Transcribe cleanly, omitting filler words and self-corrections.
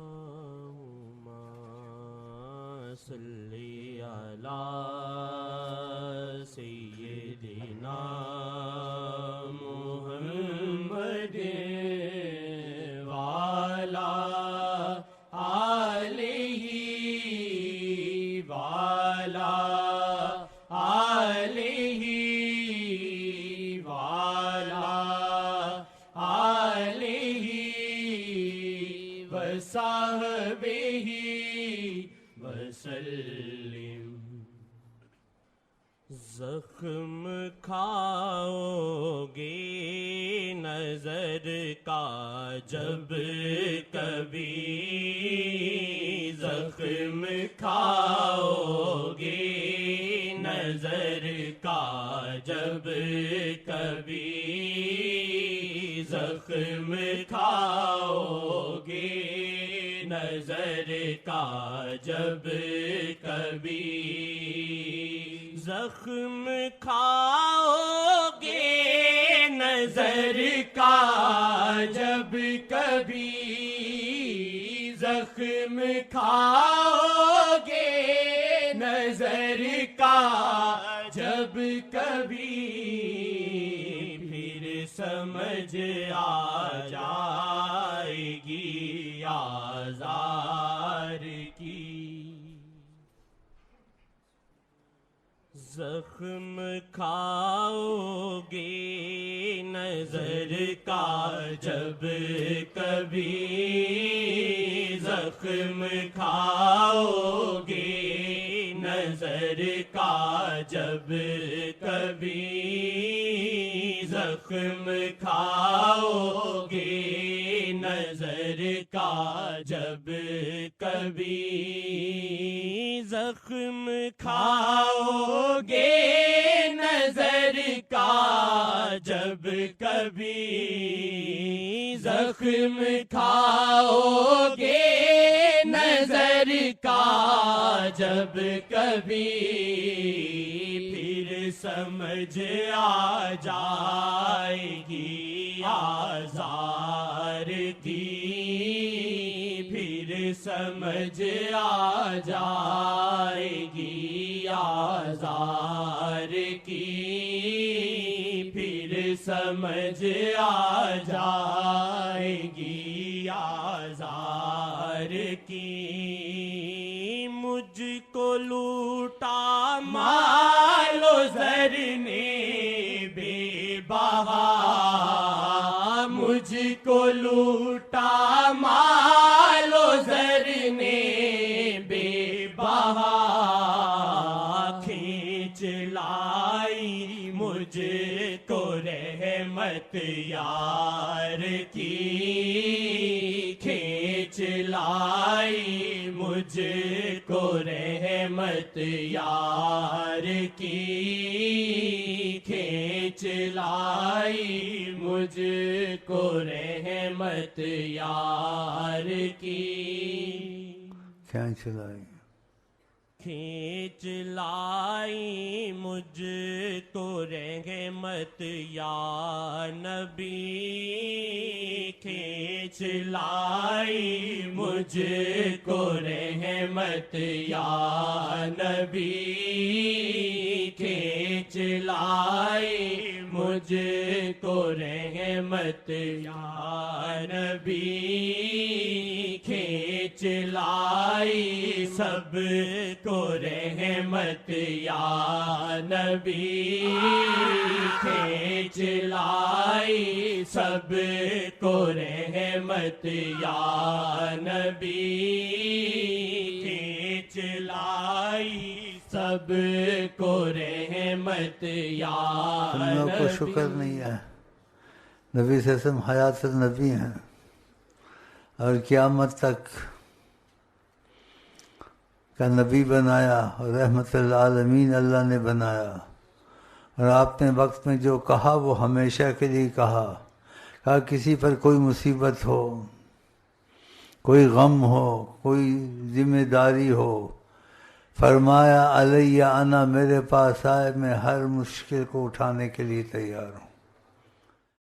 اللهم صل على سيدنا محمد وعلى آلہ وعلى آلہ وعلى آلہ وصحبہ وسلم۔ زخم کھاؤ گے نظر کا جب کبھی، زخم کھاؤ گے نظر کا جب کبھی، زخم کھاؤ گے نظر کا جب کبھی، زخم کھاؤ گے نظر کا جب کبھی، زخم کھاؤ گے نظر کا جب کبھی، پھر سمجھ آ جائے گی آزار کی۔ زخم کھاؤ گے نظر کا جب کبھی، زخم کھاؤ گے نظر کا جب کبھی، زخم کھاؤ گے نظر کا جب کبھی، زخم کھاؤ گے نظر کا جب کبھی، زخم کھاؤ گے نظر کا جب کبھی، پھر سمجھ آ جائے گی آزار کی، پھر سمجھ آ جائے گی آزار کی، پھر سمجھ آ جائے گی آزار کی۔ مجھ کو لوٹا مال و زر نے بے بہا، مجھ کو لوٹا مال و زر نے بے بہا، کھینچ لائی مجھ کو رحمت یار کی، کھینچ لائی مجھ کو رحمت یار کی، کھینچ لائی مجھ کو رحمت یار کی، کھینچ لائی کھینچ لائی مجھ کو رحمت یا نبی، کھینچ لائی مجھ کو رحمت یا نبی، کھینچ لائی مجھ کو رحمت یا نبی، کھینچ لائی سب کو رحمت یا نبی، کھینچ لائی سب کو رحمت یا نبی، کھینچ لائی سب کو رحمت یا تم لوگ کو شکر نہیں ہے، نبی صلی اللہ علیہ وسلم حیات النبی ہیں اور قیامت تک کا نبی بنایا اور رحمت للعالمین اللہ نے بنایا، اور آپ نے وقت میں جو کہا وہ ہمیشہ کے لیے کہا کسی پر کوئی مصیبت ہو، کوئی غم ہو، کوئی ذمہ داری ہو، فرمایا علیہ انا، میرے پاس آئے، میں ہر مشکل کو اٹھانے کے لیے تیار ہوں۔